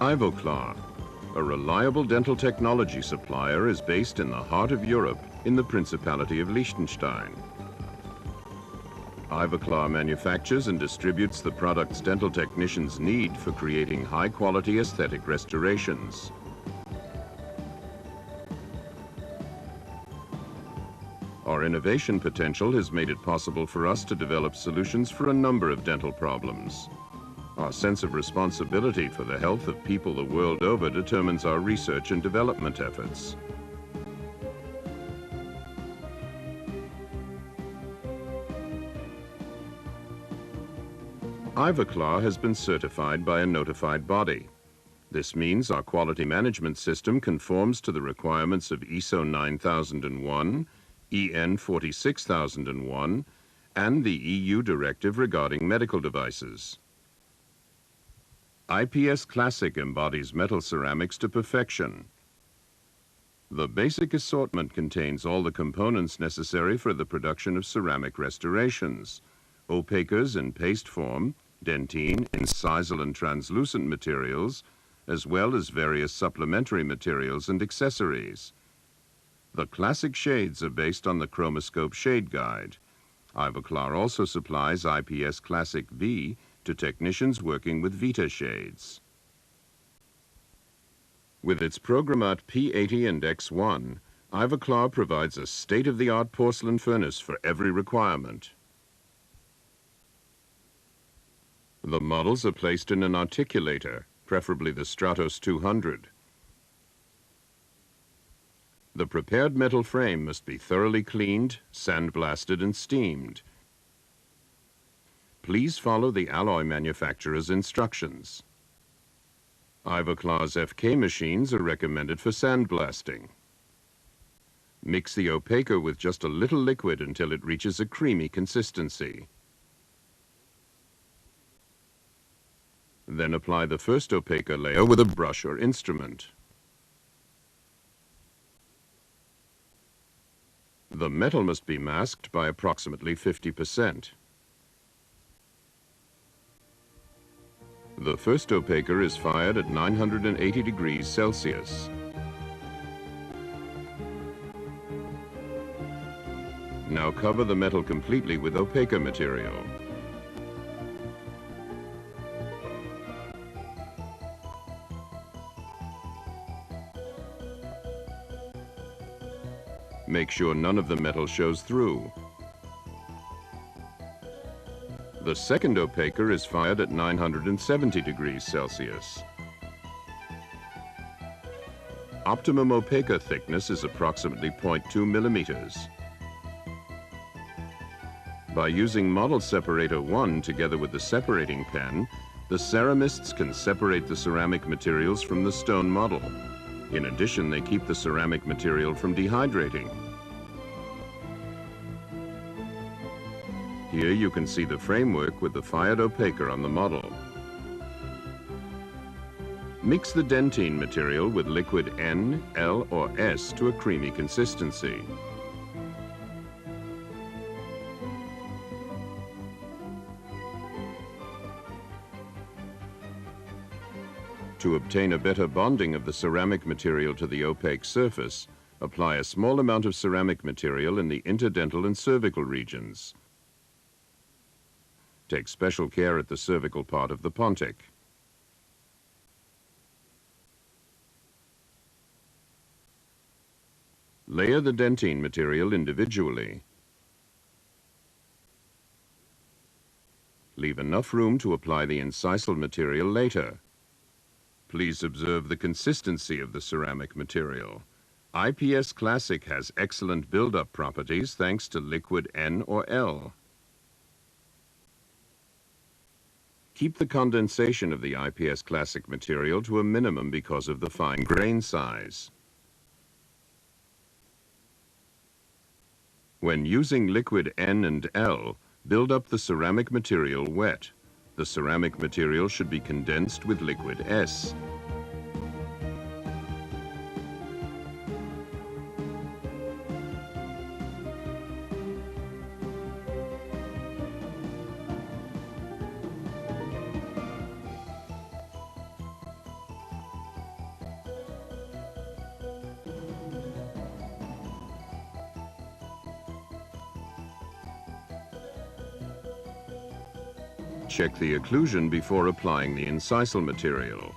Ivoclar, a reliable dental technology supplier, is based in the heart of Europe in the Principality of Liechtenstein. Ivoclar manufactures and distributes the products dental technicians need for creating high-quality aesthetic restorations. Our innovation potential has made it possible for us to develop solutions for a number of dental problems. Our sense of responsibility for the health of people the world over determines our research and development efforts. Ivoclar has been certified by a notified body. This means our quality management system conforms to the requirements of ISO 9001, EN 46001, and the EU directive regarding medical devices. IPS Classic embodies metal ceramics to perfection. The basic assortment contains all the components necessary for the production of ceramic restorations: opacers in paste form, dentin, incisal and translucent materials, as well as various supplementary materials and accessories. The classic shades are based on the Chromoscope Shade Guide. Ivoclar also supplies IPS Classic V to technicians working with Vita shades. With its Programmat P80 and X1, Ivoclar provides a state-of-the-art porcelain furnace for every requirement. The models are placed in an articulator, preferably the Stratos 200. The prepared metal frame must be thoroughly cleaned, sandblasted, and steamed. Please follow the alloy manufacturer's instructions. Ivoclar's FK machines are recommended for sandblasting. Mix the opaquer with just a little liquid until it reaches a creamy consistency. Then apply the first opaquer layer with a brush or instrument. The metal must be masked by approximately 50%. The first opaquer is fired at 980 degrees Celsius. Now cover the metal completely with opaquer material. Make sure none of the metal shows through. The second opaquer is fired at 970 degrees Celsius. Optimum opaquer thickness is approximately 0.2 millimeters. By using Model Separator 1 together with the separating pen, the ceramists can separate the ceramic materials from the stone model. In addition, they keep the ceramic material from dehydrating. Here you can see the framework with the fired opaquer on the model. Mix the dentin material with liquid N, L, or S to a creamy consistency. To obtain a better bonding of the ceramic material to the opaque surface, apply a small amount of ceramic material in the interdental and cervical regions. Take special care at the cervical part of the pontic. Layer the dentin material individually. Leave enough room to apply the incisal material later. Please observe the consistency of the ceramic material. IPS Classic has excellent buildup properties thanks to liquid N or L. Keep the condensation of the IPS Classic material to a minimum because of the fine grain size. When using liquid N and L, build up the ceramic material wet. The ceramic material should be condensed with liquid S. Check the occlusion before applying the incisal material.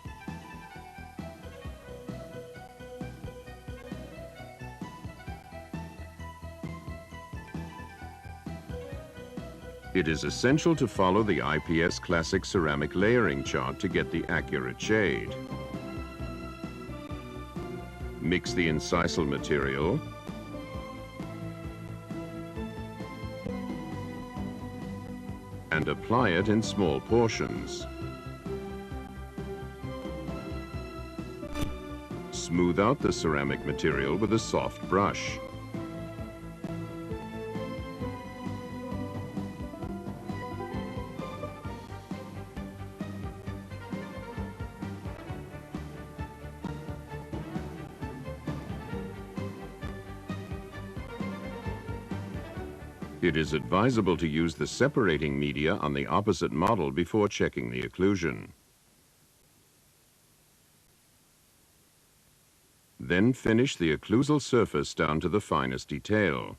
It is essential to follow the IPS Classic ceramic layering chart to get the accurate shade. Mix the incisal material and apply it in small portions. Smooth out the ceramic material with a soft brush. It is advisable to use the separating media on the opposite model before checking the occlusion. Then finish the occlusal surface down to the finest detail.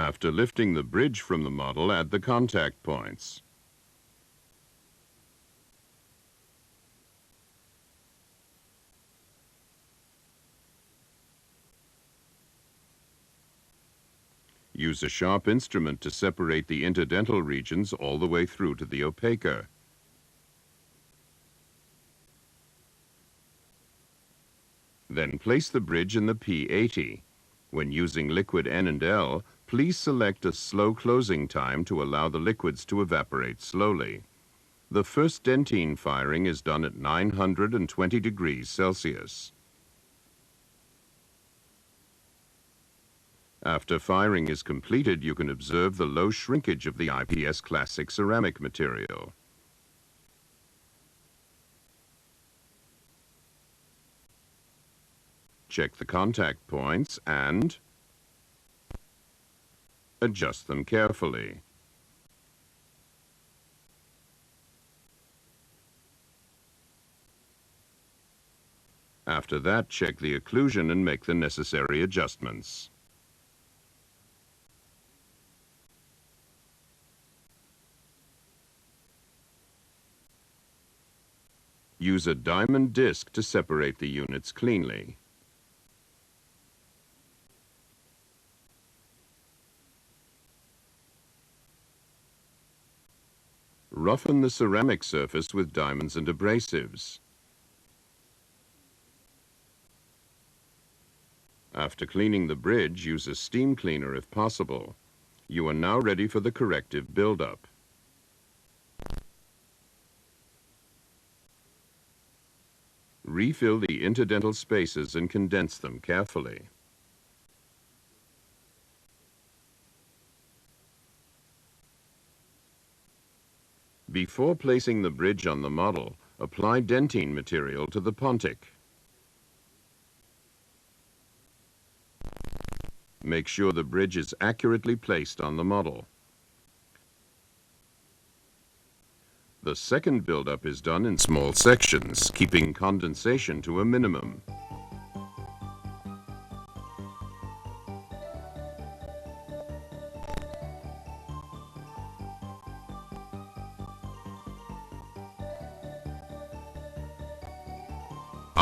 After lifting the bridge from the model, add the contact points. Use a sharp instrument to separate the interdental regions all the way through to the opaque. Then place the bridge in the P80. When using liquid N and L, please select a slow closing time to allow the liquids to evaporate slowly. The first Dentin firing is done at 920 degrees Celsius. After firing is completed, you can observe the low shrinkage of the IPS Classic ceramic material. Check the contact points and adjust them carefully. After that, check the occlusion and make the necessary adjustments. Use a diamond disc to separate the units cleanly. Roughen the ceramic surface with diamonds and abrasives. After cleaning the bridge, use a steam cleaner if possible. You are now ready for the corrective buildup. Refill the interdental spaces and condense them carefully. Before placing the bridge on the model, apply Dentin material to the pontic. Make sure the bridge is accurately placed on the model. The second buildup is done in small sections, keeping condensation to a minimum.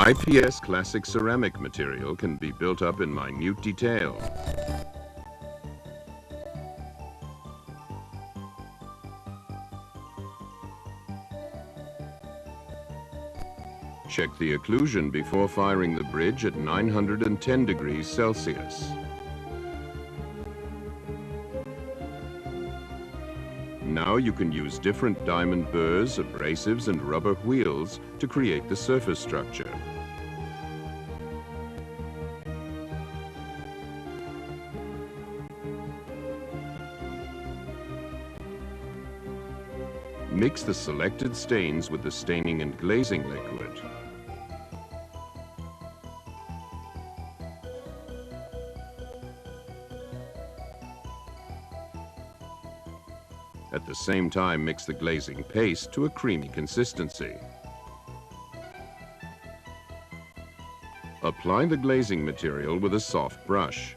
IPS Classic ceramic material can be built up in minute detail. Check the occlusion before firing the bridge at 910 degrees Celsius. Now you can use different diamond burrs, abrasives, and rubber wheels to create the surface structure. Mix the selected stains with the staining and glazing liquid. At the same time, mix the glazing paste to a creamy consistency. Apply the glazing material with a soft brush.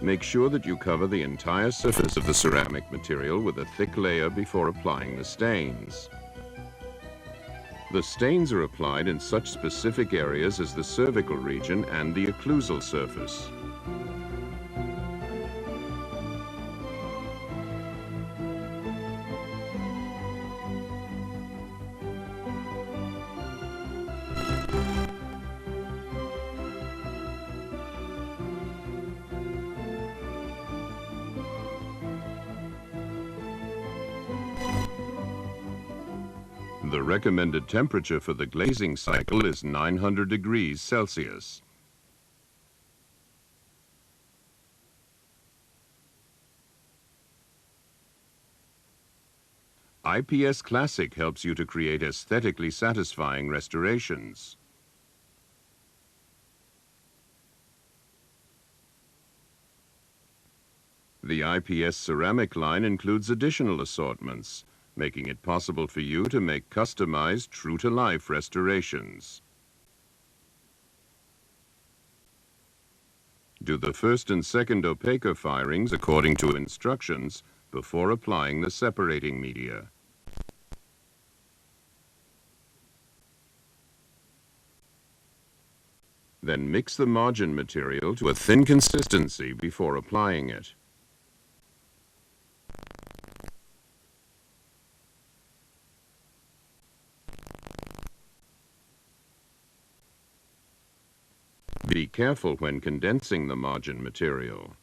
Make sure that you cover the entire surface of the ceramic material with a thick layer before applying the stains. The stains are applied in such specific areas as the cervical region and the occlusal surface. The recommended temperature for the glazing cycle is 900 degrees Celsius. IPS Classic helps you to create aesthetically satisfying restorations. The IPS ceramic line includes additional assortments, making it possible for you to make customized, true-to-life restorations. Do the first and second opaque firings according to instructions before applying the separating media. Then mix the margin material to a thin consistency before applying it. Be careful when condensing the margin material.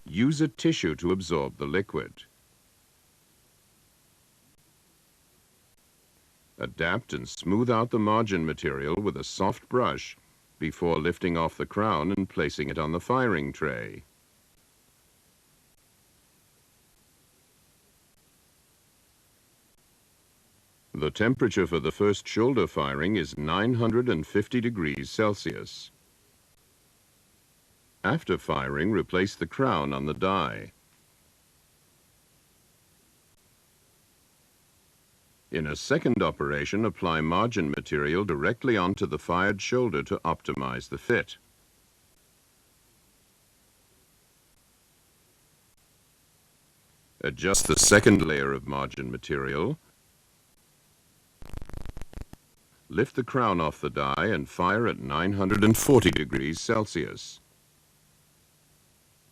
Use a tissue to absorb the liquid. Adapt and smooth out the margin material with a soft brush before lifting off the crown and placing it on the firing tray. The temperature for the first shoulder firing is 950 degrees Celsius. After firing, replace the crown on the die. In a second operation, apply margin material directly onto the fired shoulder to optimize the fit. Adjust the second layer of margin material. Lift the crown off the die and fire at 940 degrees Celsius.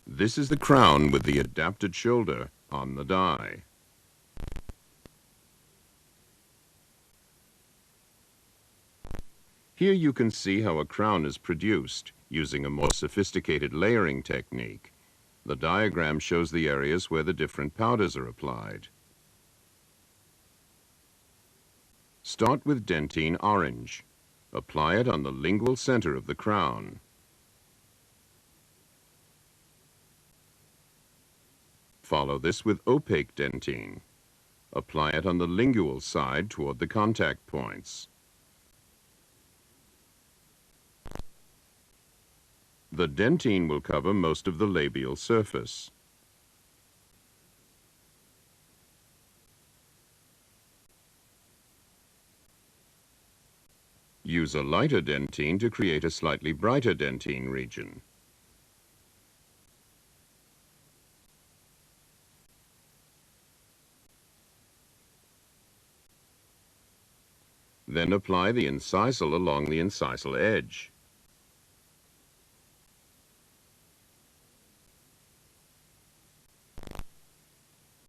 This is the crown with the adapted shoulder on the die. Here you can see how a crown is produced using a more sophisticated layering technique. The diagram shows the areas where the different powders are applied. Start with Dentin orange. Apply it on the lingual center of the crown. Follow this with opaque Dentin. Apply it on the lingual side toward the contact points. The Dentin will cover most of the labial surface. Use a lighter Dentin to create a slightly brighter Dentin region. Then apply the incisal along the incisal edge.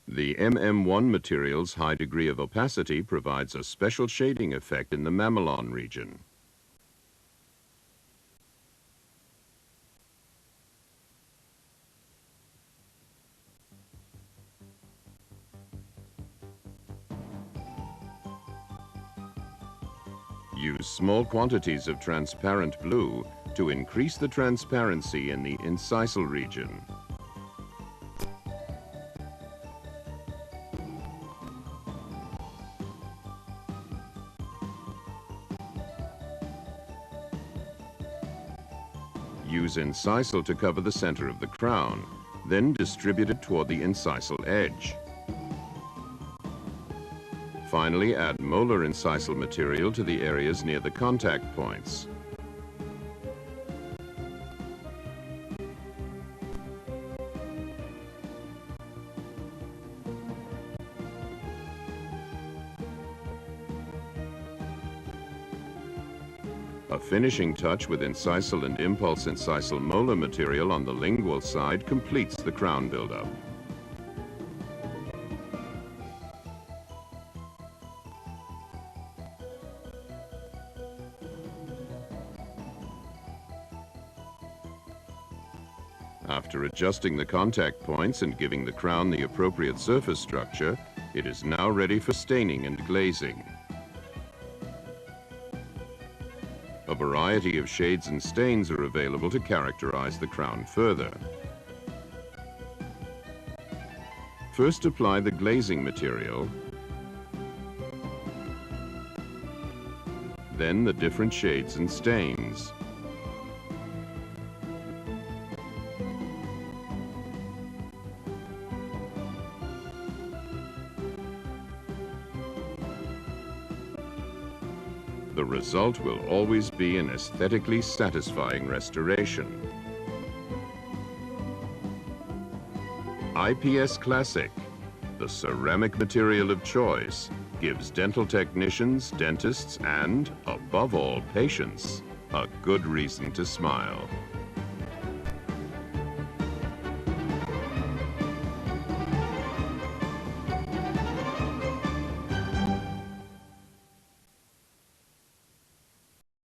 The MM1 material's high degree of opacity provides a special shading effect in the mamelon region. Use small quantities of transparent blue to increase the transparency in the incisal region. Use incisal to cover the center of the crown, then distribute it toward the incisal edge. Finally, add molar incisal material to the areas near the contact points. A finishing touch with incisal and impulse incisal molar material on the lingual side completes the crown buildup. After adjusting the contact points and giving the crown the appropriate surface structure, it is now ready for staining and glazing. A variety of shades and stains are available to characterize the crown further. First, apply the glazing material, then the different shades and stains. The result will always be an aesthetically satisfying restoration. IPS Classic, the ceramic material of choice, gives dental technicians, dentists, and, above all, patients, a good reason to smile.